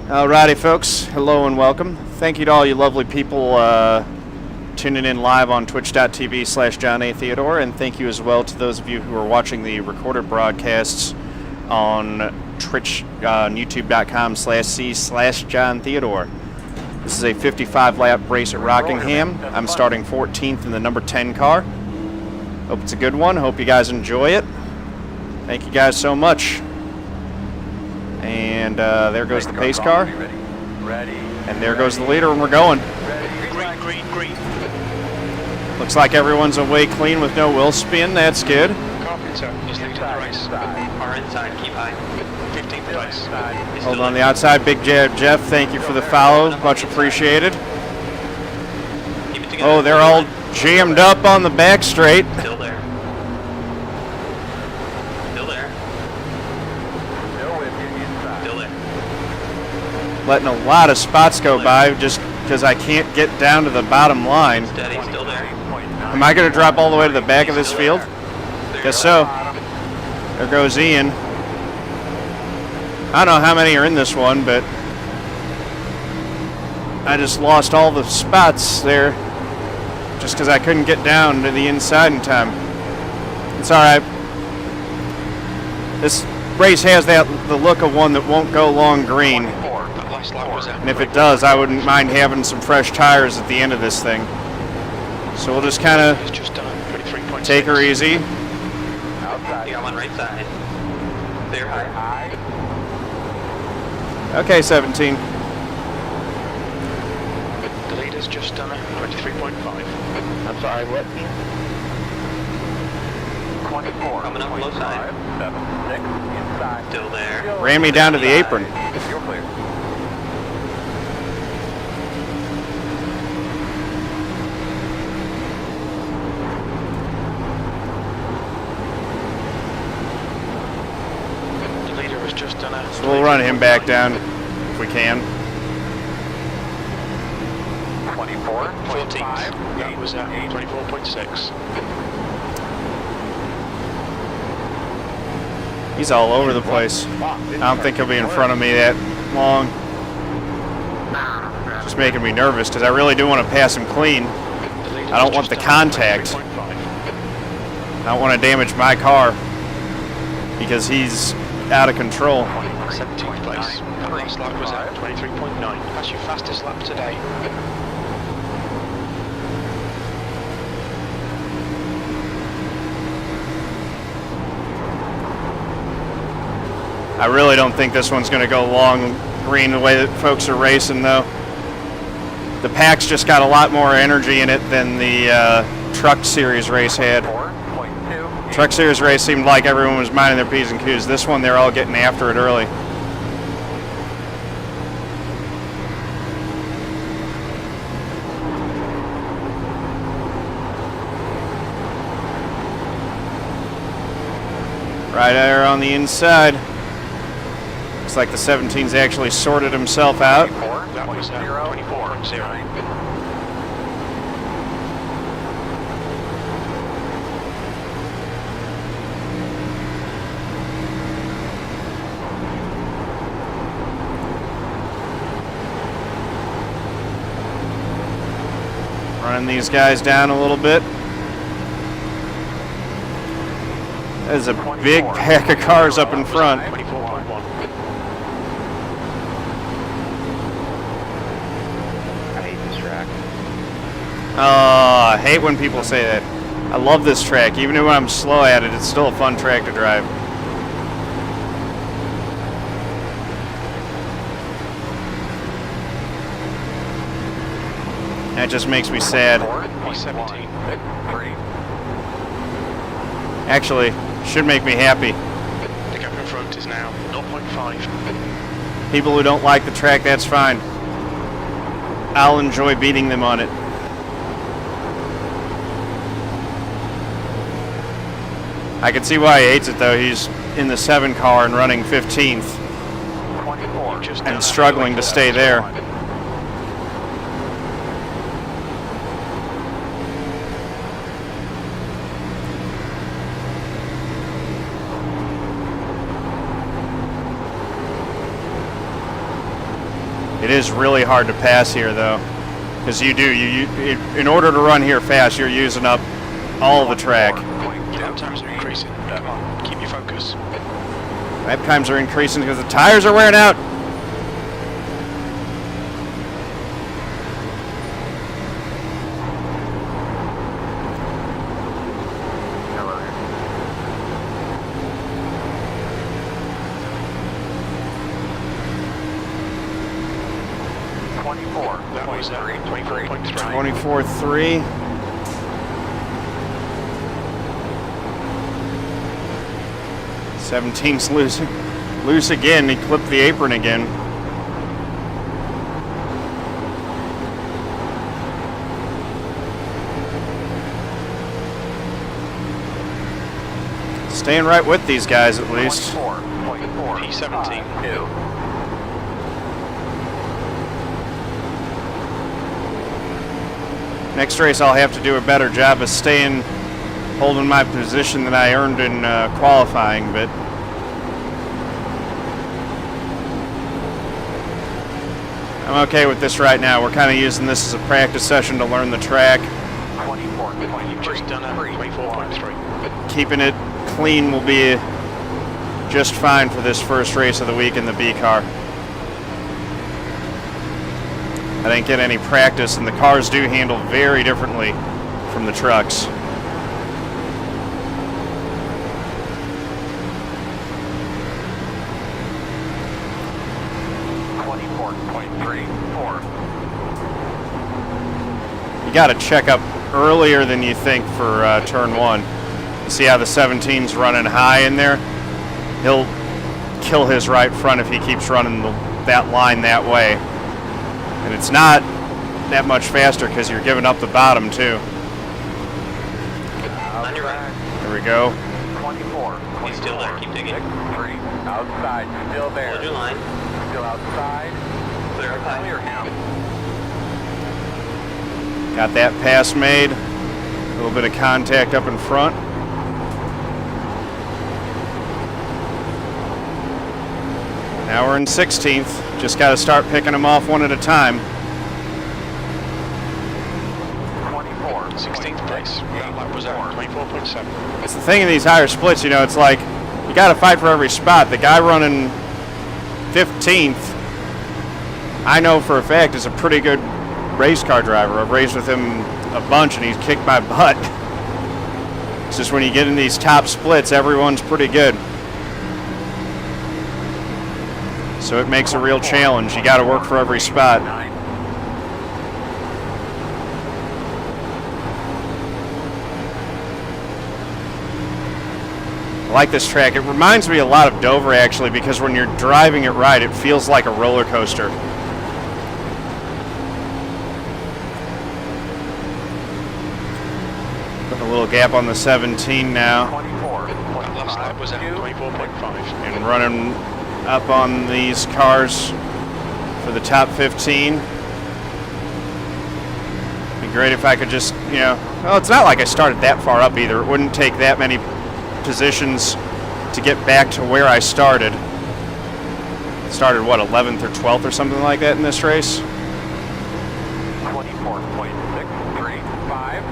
Alrighty, folks. Hello and welcome. Thank you to all you lovely people tuning in live on twitch.tv/John A. Theodore, and thank you as well to those of you who are watching the recorded broadcasts on Twitch, youtube.com/C/John Theodore. This is a 55-lap race at Rockingham. I'm starting 14th in the number 10 car. Hope it's a good one. Hope you guys enjoy it. Thank you guys so much. And there goes the pace car. And there goes the leader, and we're going. Green. Looks like everyone's away clean with no wheel spin. That's good. Carpenter is leading the race. Our inside, keep high. 15th place. Hold on the outside. Big Jeff, thank you for the follow. Much appreciated. Oh, they're all jammed up on the back straight. Still there. Letting a lot of spots go by just because I can't get down to the bottom line. Steady, still there. Am I going to drop all the way to the back of this field? Guess so. There goes Ian. I don't know how many are in this one, but I just lost all the spots there just because I couldn't get down to the inside in time. It's all right. This race has the look of one that won't go long green. And if it does, I wouldn't mind having some fresh tires at the end of this thing. So we'll just kind of take her easy. You got one right side. There, high. Okay, 17. The leader's just done it. 23.5. I'm sorry, what? 24. Coming up low side. 7, 6, inside. Still there. Ran me down to the apron. You're clear. So we'll run him back down if we can. 24, 14th. That was at 24.6. He's all over the place. I don't think he'll be in front of me that long. Just making me nervous because I really do want to pass him clean. I don't want the contact. I don't want to damage my car because he's out of control. 17th place. That last lap was at 23.9. That's your fastest lap today. I really don't think this one's going to go long green the way that folks are racing, though. The pack's just got a lot more energy in it than the Truck Series race had. Truck Series race seemed like everyone was minding their P's and Q's. This one, they're all getting after it early. Right there on the inside. Looks like the 17's actually sorted himself out. That was at 24.0. Running these guys down a little bit. There's a big pack of cars up in front. 24.1. I hate this track. I hate when people say that. I love this track. Even when I'm slow at it, it's still a fun track to drive. That just makes me sad. 17. Actually, should make me happy. The gap in front is now 0.5. People who don't like the track, that's fine. I'll enjoy beating them on it. I can see why he hates it, though. He's in the 7 car and running 15th and struggling to stay there. It is really hard to pass here, though, because you in order to run here fast, you're using up all the track. Lap times are increasing. Come on, keep your focus. Lap times are increasing because the tires are wearing out. That was 24.3. 24.3. '17's loose again. He clipped the apron again. Staying right with these guys at least. P17. Next race, I'll have to do a better job of holding my position that I earned in qualifying, but I'm okay with this right now. We're kind of using this as a practice session to learn the track. You've just done a 24.3. Keeping it clean will be just fine for this first race of the week in the B car. I didn't get any practice, and the cars do handle very differently from the trucks. You got to check up earlier than you think for turn one. You see how the 17's running high in there? He'll kill his right front if he keeps running that line that way. And it's not that much faster because you're giving up the bottom too. On your right. There we go. 24. He's still there. Keep digging. 3. Outside. Still there. Hold your line. Still outside. Clear up high. Clear him. Got that pass made. A little bit of contact up in front. Now we're in 16th. Just got to start picking them off one at a time. 24. 16th place. That lap was at 24.7. It's the thing in these higher splits, you know, it's like you got to fight for every spot. The guy running 15th, I know for a fact, is a pretty good race car driver. I've raced with him a bunch and he's kicked my butt. It's just when you get in these top splits, everyone's pretty good. So it makes a real challenge. You got to work for every spot. I like this track. It reminds me a lot of Dover, actually, because when you're driving it right, it feels like a roller coaster. Put a little gap on the 17 now. 24. That last lap was at 24.5. And running up on these cars for the top 15. Be great if I could just, you know, well, it's not like I started that far up either. It wouldn't take that many positions to get back to where I started. Started, what, 11th or 12th or something like that in this race? 24.635.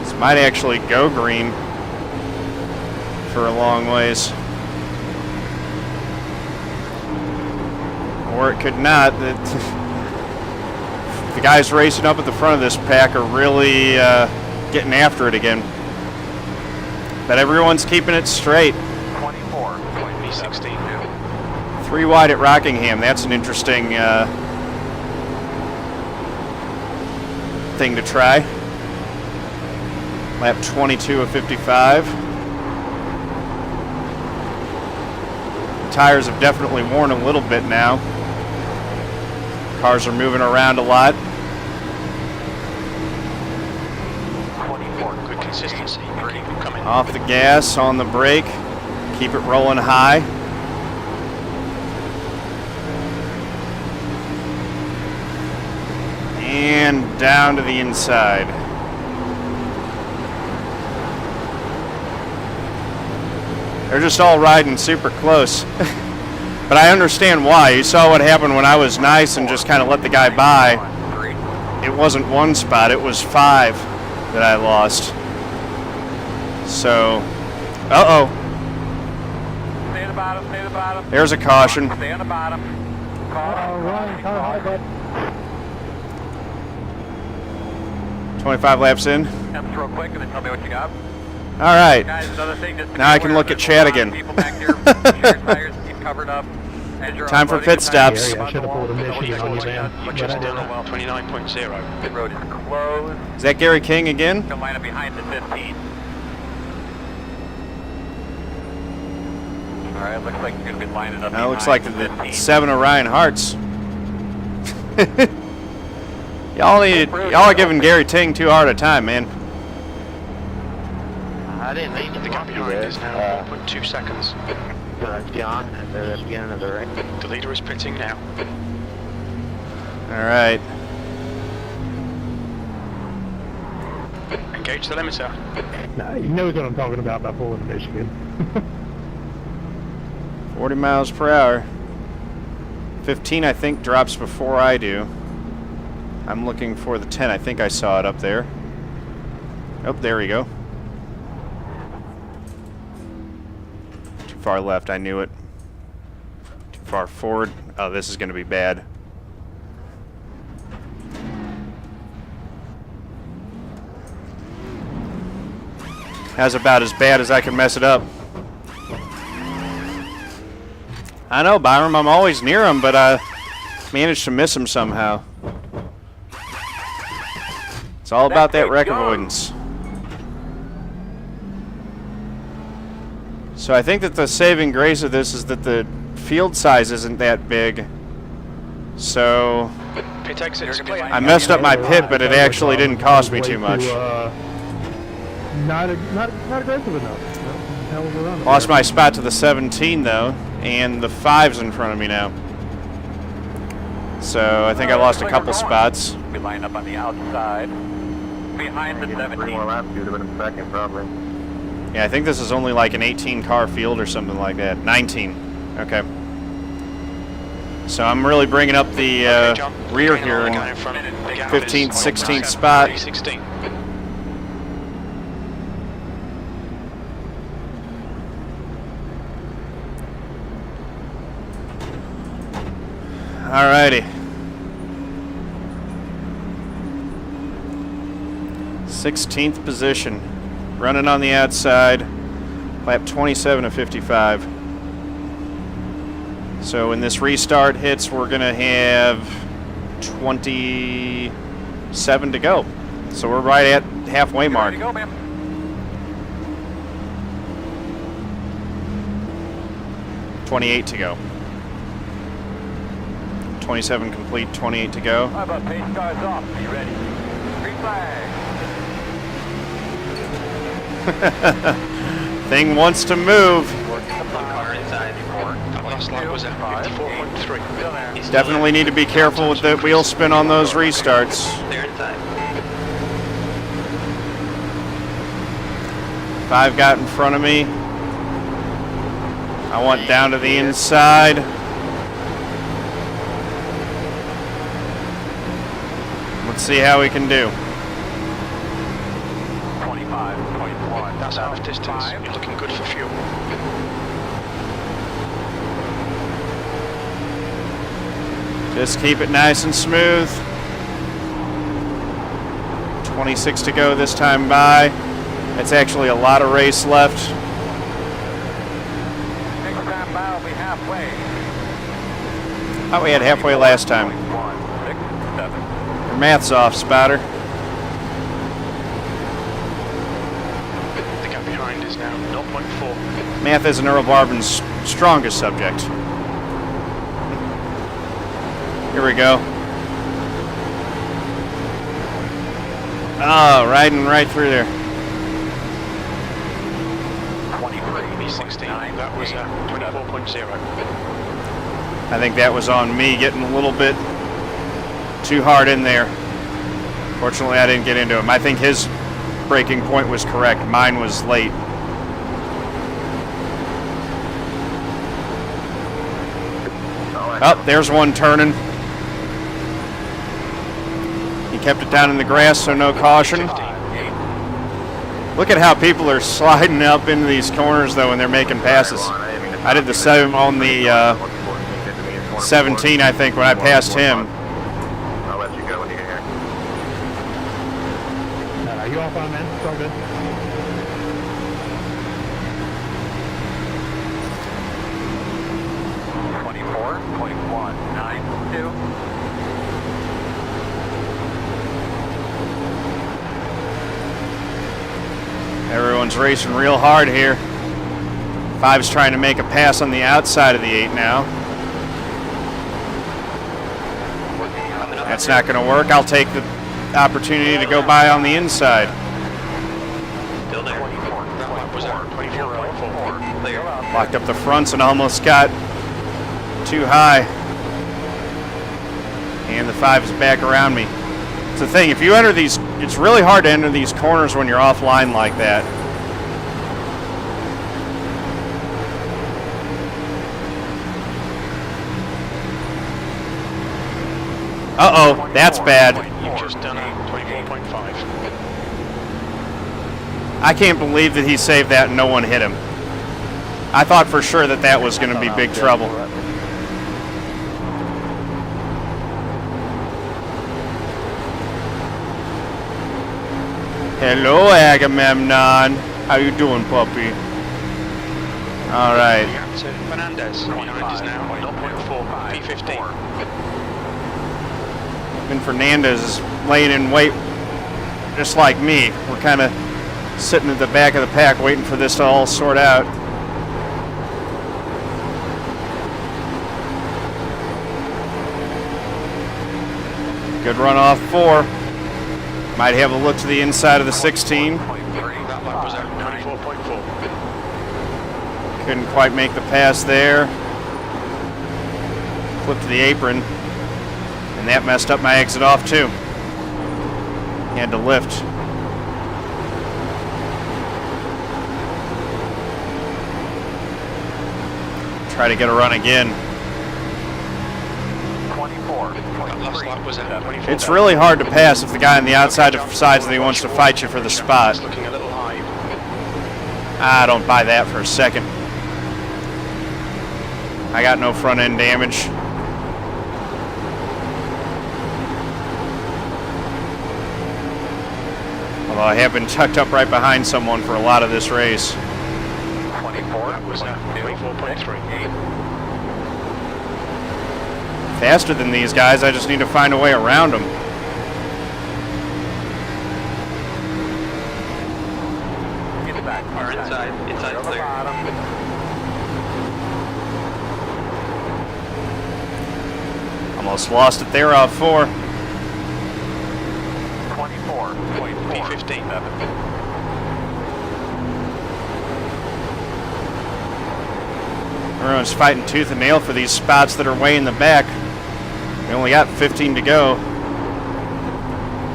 This might actually go green for a long ways. Or it could not. The guys racing up at the front of this pack are really getting after it again. But everyone's keeping it straight. 24. P16. 3 wide at Rockingham. That's an interesting thing to try. Lap 22 of 55. Tires have definitely worn a little bit now. Cars are moving around a lot. 24. Good consistency. Keep it coming. Off the gas, on the brake. Keep it rolling high. And down to the inside. They're just all riding super close. But I understand why. You saw what happened when I was nice and just kind of let the guy by. It wasn't 1 spot, it was 5 that I lost. So, uh-oh. Stay at the bottom, stay at the bottom. There's a caution. Stay on the bottom. Ryan, car high, bud. 25 laps in. Temps real quick and then tell me what you got. All right. Guys, another thing just to Now be I can aware look of, at there's a Chad lot of again. people back here, keep your tires, keep covered up. As you're Time for unloading pit the tires, stops. Yeah, I should have pulled a Michigan on you, man. You're just done at 29.0. Pit road is closed. Is that Gary King again? Come line up behind the 15. All right, looks like you're going to be lining up. That looks behind like the the 15. 7 Orion Hearts. Y'all are giving Gary Ting too hard a time, man. I didn't mean to The gap behind is now 1.2 seconds. John at the beginning of the race. The leader is pitting now. All right. Engage the limiter. Nah, he knows what I'm talking about by pulling Michigan. 40 miles per hour. 15, I think, drops before I do. I'm looking for the 10. I think I saw it up there. Oh, there we go. Too far left, I knew it. Too far forward. Oh, this is going to be bad. That's about as bad as I can mess it up. I know, Byram, I'm always near him, but I managed to miss him somehow. It's all about that wreck avoidance. So I think that the saving grace of this is that the field size isn't that big. So Pit exits clear. I messed up my pit, but it actually didn't cost me too much. Not aggressive enough. Hell of a run. Lost my spot to the 17 though, and the 5's in front of me now. So I think I lost a couple spots. We line up on the outside. Behind the 17. More laps, you'd have been in second, probably. Yeah, I think this is only like an 18 car field or something like that. 19. Okay. So I'm really bringing up the Okay, John. rear Getting here on the in guy in front. The gap 15th, is 16th 1.7, spot. 16. Alrighty. 16th position. Running on the outside. Lap 27 of 55. So when this restart hits, we're going to have 27 to go. So we're right at halfway mark. Ready to go, ma'am. 28 to go. 27 complete, 28 to go. How about pace cars off? Are you ready? Green flag. Thing wants to move. Car inside. That last lap was at 54.3. Still there. Definitely need to be careful with the wheel spin on those restarts. They're inside. 5 got in front of me. I want down to the inside. Let's see how we can do. 25, 21. That's half distance. You're looking good for fuel. Just keep it nice and smooth. 26 to go this time by. It's actually a lot of race left. Next time by will be halfway. Thought we had halfway last time. 1, 6, 7. Your math's off, Spotter. The gap behind is now 0.4. Math isn't Earl Barban's strongest subject. Here we go. Oh, riding right through there. 16. That was 24.0. I think that was on me getting a little bit too hard in there. Fortunately, I didn't get into him. I think his braking point was correct. Mine was late. Oh, there's one turning. He kept it down in the grass, so no caution. Look at how people are sliding up into these corners, though, when they're making passes. I did the same on the 17, I think, when I passed him. I'll let you go when you get here. You all fine, man? It's all good. Everyone's racing real hard here. 5's trying to make a pass on the outside of the 8 now. That's not going to work. I'll take the opportunity to go by on the inside. Still there. That was at 24.4. Clear. Locked up the fronts and almost got too high. And the 5 is back around me. It's the thing, if you enter these, it's really hard to enter these corners when you're offline like that. Uh-oh, that's bad. You've just done a 24.5. I can't believe that he saved that and no one hit him. I thought for sure that that was going to be big trouble. Hello, Agamemnon. How you doing, puppy? All right. Fernandez behind is now 0.4 P15. And Fernandez is laying in wait just like me. We're kind of sitting at the back of the pack waiting for this to all sort out. Good run off 4. Might have a look to the inside of the 16. That lap was at 24.4. Couldn't quite make the pass there. Flipped to the apron. And that messed up my exit off too. Had to lift. Try to get a run again. Last lap was at 24. It's really hard to pass if the guy on the outside decides that he wants to fight you for the spot. It's looking a little high. I don't buy that for a second. I got no front end damage. Although I have been tucked up right behind someone for a lot of this race. That was at 24.3. Faster than these guys, I just need to find a way around them. Or inside. Inside clear. Almost lost it there off 4. P15. Everyone's fighting tooth and nail for these spots that are way in the back. We only got 15 to go.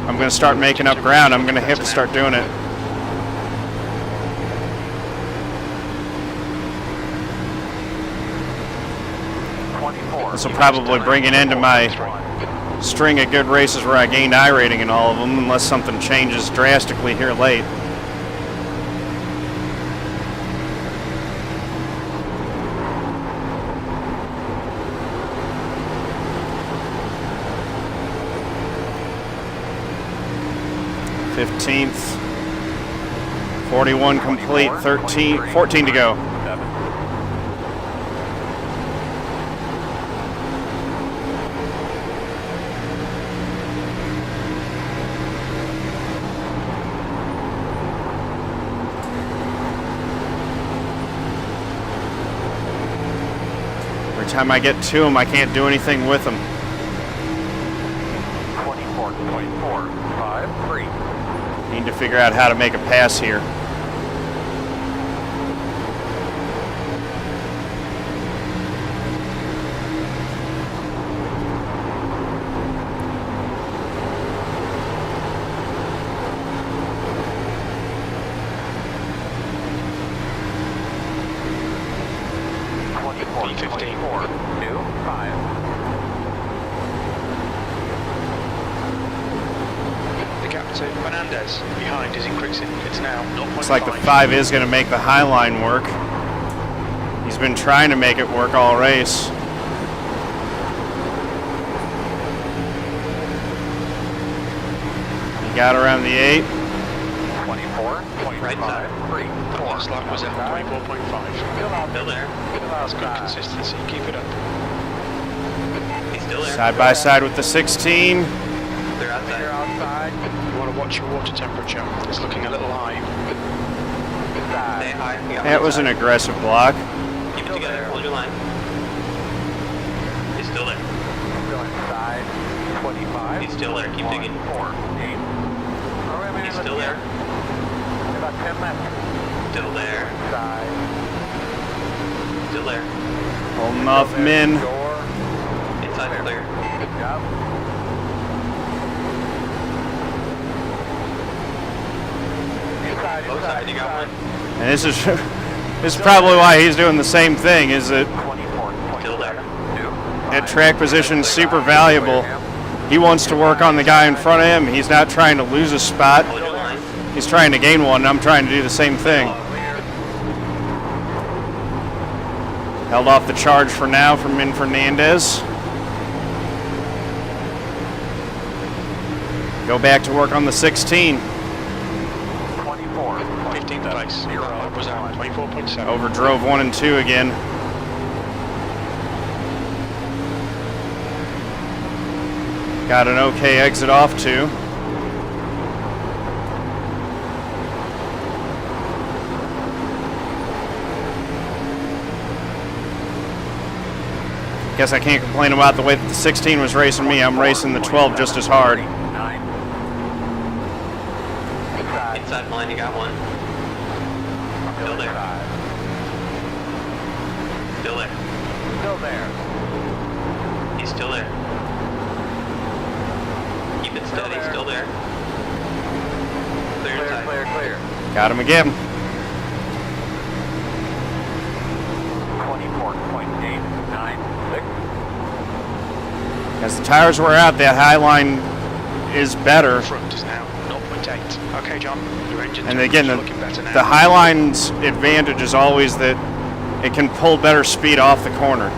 I'm going to start making up ground. I'm going to have to start doing it. This will probably bring an end to my string of good races where I gained iRating in all of them, unless something changes drastically here late. th 41 complete, 14 to go. Every time I get to them, I can't do anything with them. 24.453. Need to figure out how to make a pass here. P15. 2, 5. So Fernandez behind is increasing. It's now 0.5. Looks like the 5 is going to make the high line work. He's been trying to make it work all race. He got around the 8. 24.5. Right side. 3. The last lap was at 24.5. Still there. That's good consistency. Keep it up. He's still there. Side by side with the 16. They're outside. You want to watch your water temperature. It's looking a little high. Stay high. You got That one was an side. aggressive block. Keep it together. Hold your line. He's still there. Side. 25. He's still there. Keep digging. 4. 8. He's still there. About 10 left. Still there. Side. Still there. Holding off Min. Door. Inside clear. Good job. Inside. Both sides. You got one. And this is probably why he's doing the same thing, is that 24. Still there. that track position is super valuable. He wants to work on the guy in front of him. He's not trying to lose a spot. Hold your line. He's trying to gain one, and I'm trying to do the same thing. Held off the charge for now from Min Fernandez. Go back to work on the 16. 24. 15th place. That was at 24.7. Overdrove 1 and 2 again. Got an okay exit off too. Guess I can't complain about the way that the 16 was racing me. I'm racing the 12 just as hard. 9. Inside line. You got one. Still there. Still there. Still there. He's still there. Keep it steady. Still there. Clear Clear, inside. clear, clear. Got him again. 24.896. As the tires wear out, that high line is better. Front is now 0.8. Okay, John. Your engine And again, temperature's looking better now. the high line's advantage is always that it can pull better speed off the corner.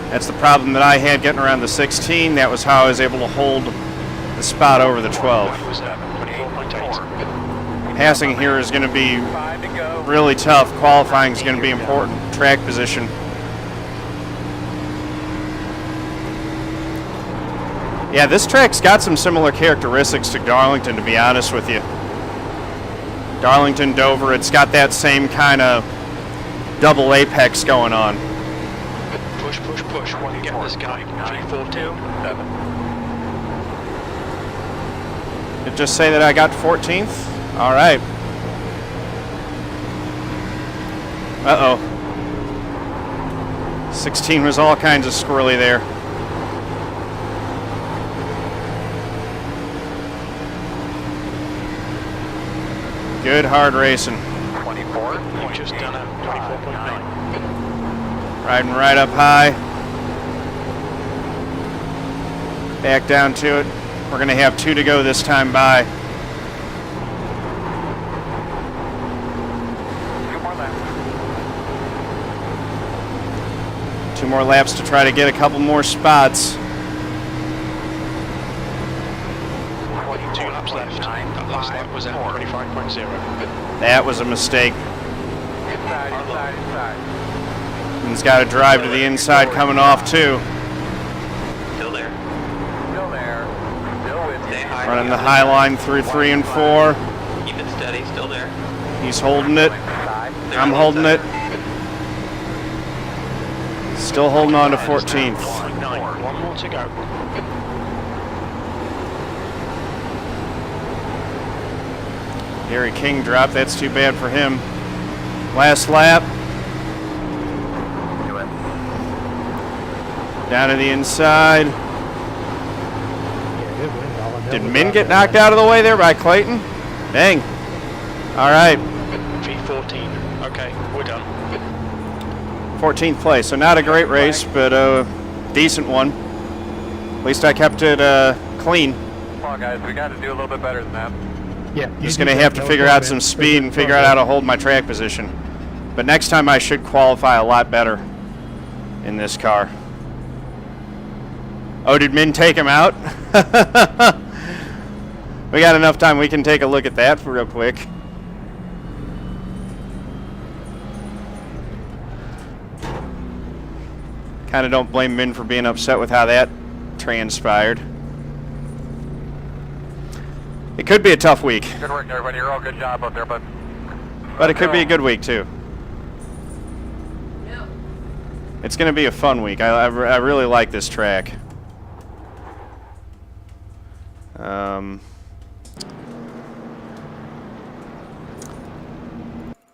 That's the problem that I had getting around the 16. That was how I was able to hold the spot over the 12. That was 24.8. Passing here is going to be 5 to go. really tough. Qualifying is going to be important. Track position. Yeah, this track's got some similar characteristics to Darlington, to be honest with you. Darlington, Dover, it's got that same kind of double apex going on. Push, push, push. What do you get this guy? 342. 7. Did it just say that I got 14th? All right. Uh-oh. 16 was all kinds of squirrely there. Good hard racing. 24. You've just done a 24.9. Riding right up high. Back down to it. We're going to have 2 to go this time by. 2 more laps. 2 more laps to try to get a couple more spots. 2 laps left. That last lap was at 25.0. That was a mistake. Inside, inside, inside. He's got to drive to the inside coming off too. Still there. Still there. Still with Stay you. high. Running the high line through 3 and 4. Keep it steady. Still there. He's holding it. Side. They're I'm on the holding it. inside. Still holding on to 14th. 9. 1 more to go. Gary King dropped. That's too bad for him. Last lap. Down to the inside. Did Min get knocked out of the way there by Clayton? Dang. All right. V14. Okay, we're done. 14th place. So not a great race, but a decent one. At least I kept it clean. Come on, guys. We got to do a little bit better than that. Yeah. Just going to have to figure out some speed and figure out how to hold my track position. But next time I should qualify a lot better in this car. Oh, did Min take him out? We got enough time. We can take a look at that real quick. Kind of don't blame Min for being upset with how that transpired. It could be a tough week. Good work, everybody. You're all good job out there, but But it could be a good week, too. It's going to be a fun week. I really like this track.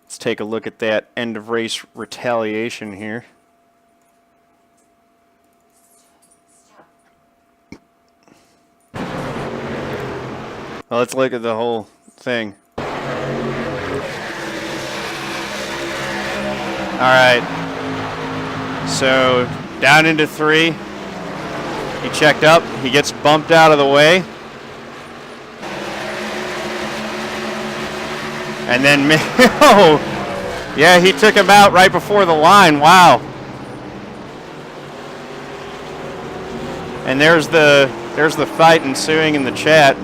Let's take a look at that end of race retaliation here. Well, let's look at the whole thing. All right. So down into 3. He checked up. He gets bumped out of the way. And then, oh, yeah, he took him out right before the line. Wow. And there's the fight ensuing in the chat.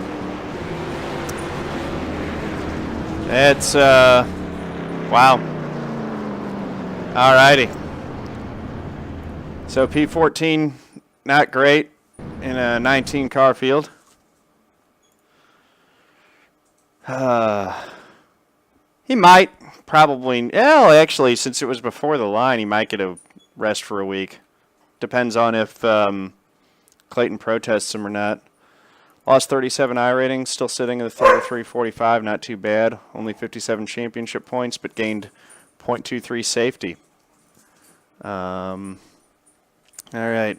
It's wow. Alrighty. So P14, not great in a 19 car field. He might probably, well, actually, since it was before the line, he might get a rest for a week. Depends on if Clayton protests him or not. Lost 37 I ratings, still sitting at the 33.45, not too bad. Only 57 championship points, but gained .23 safety. All right.